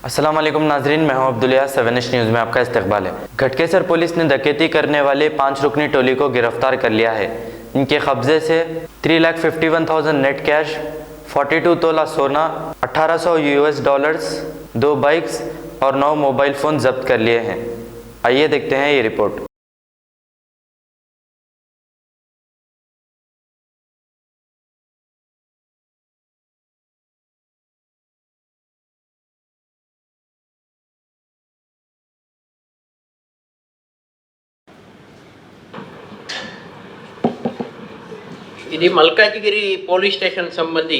अस्सलाम वालेकुम नाजरीन, मैं हूं अब्दुलिया। 7H न्यूज़ में आपका इस्तकबाल है। घटकेसर पुलिस ने डकैती करने वाले 5 रुकनी टोली को गिरफ्तार कर लिया है। इनके कब्जे से 3,51,000 नेट कैश, 42 तोला सोना, 1800 US डॉलर्स, 2 बाइक्स और 9 मोबाइल फ़ोन जब्त कर लिए हैं। आइए देखते हैं ये रिपोर्ट। ఇది మల్కాజిగిరి పోలీస్ స్టేషన్ సంబంధి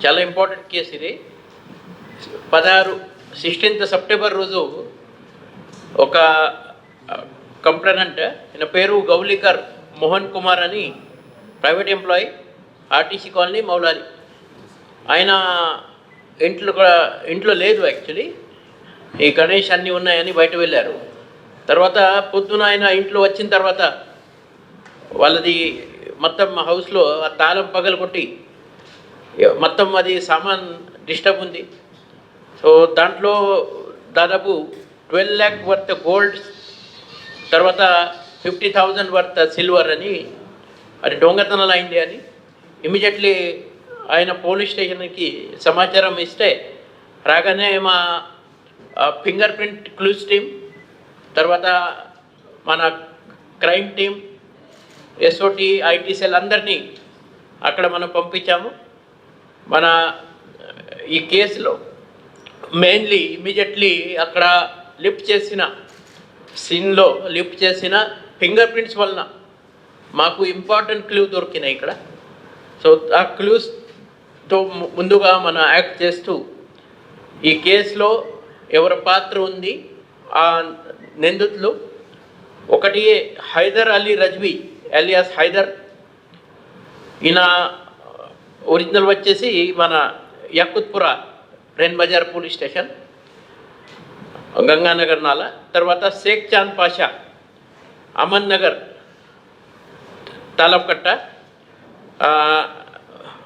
చాలా ఇంపార్టెంట్ కేసు. ఇది 16th సెప్టెంబర్ రోజు ఒక కంప్లైనెంట్, ఈయన పేరు గౌలికర్ మోహన్ కుమార్ అని, private employee, RTC colony, Moula Ali. ఆయన ఇంట్లో లేదు. యాక్చువల్లీ ఈ గణేష్ అన్నీ ఉన్నాయని బయట వెళ్ళారు. తర్వాత పొద్దున ఆయన ఇంట్లో వచ్చిన తర్వాత వాళ్ళది మొత్తం హౌస్లో ఆ తాళం పగలు కొట్టి మొత్తం అది సామాన్ డిస్టర్బ్ ఉంది. సో దాంట్లో దాదాపు 12 lakh వర్త్ గోల్డ్, తర్వాత 50,000 వర్త్ సిల్వర్ అని, అది దొంగతనాలు అయింది అని ఇమీడియట్లీ ఆయన పోలీస్ స్టేషన్కి సమాచారం ఇస్తే రాగానే మా ఫింగర్ ప్రింట్ క్లూస్ టీం, తర్వాత మన crime team, SOT, IT cell అందరినీ అక్కడ మనం పంపించాము. మన ఈ కేసులో మెయిన్లీ ఇమీడియట్లీ అక్కడ సీన్లో లిఫ్ట్ చేసిన ఫింగర్ ప్రింట్స్ వలన మాకు ఇంపార్టెంట్ క్లూ దొరికినాయి ఇక్కడ. సో ఆ క్లూస్తో ముందుగా మనం యాక్ట్ చేస్తూ ఈ కేసులో ఎవరి పాత్ర ఉంది, ఆ నిందితులు ఒకటి హైదర్ అలీ రజ్వీ ఎలియాస్ హైదర్, ఈయన ఒరిజినల్ వచ్చేసి మన యకుత్పుర రెన్ బజార్ పోలీస్ స్టేషన్, గంగానగర్ నాలా. తర్వాత షేక్ చాంద్ పాషా, అమన్ నగర్, तालाबकट्ट,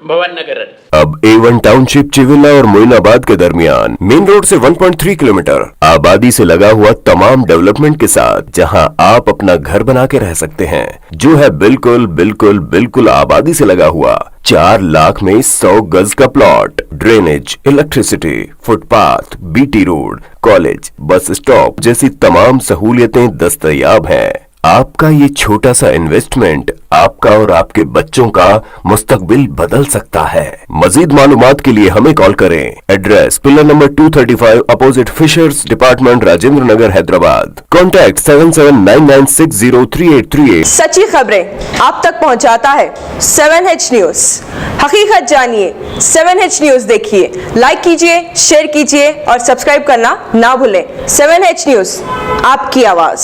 भवन नगर। अब A1 टाउनशिप चिविला और मोइनाबाद के दरमियान मेन रोड से 1.3 किलोमीटर आबादी से लगा हुआ तमाम डेवलपमेंट के साथ जहां आप अपना घर बना के रह सकते हैं, जो है बिल्कुल बिल्कुल बिल्कुल आबादी से लगा हुआ। 4 लाख में 100 गज का plot, drainage, electricity, footpath, BT road, college, bus stop जैसी तमाम सहूलियतें दस्तयाब हैं। आपका ये छोटा सा इन्वेस्टमेंट आपका और आपके बच्चों का मुस्तकबिल बदल सकता है। मजीद मालूमात के लिए हमें कॉल करें। Address pillar number 235 opposite fishers department, Rajendra Nagar, Hyderabad. Contact 7799603838। सच्ची खबरें आप तक पहुंचाता है 7H न्यूज। हकीकत जानिए, 7H न्यूज देखिए, लाइक कीजिए, शेयर कीजिए और सब्सक्राइब करना ना भूलें। 7H न्यूज, आपकी आवाज।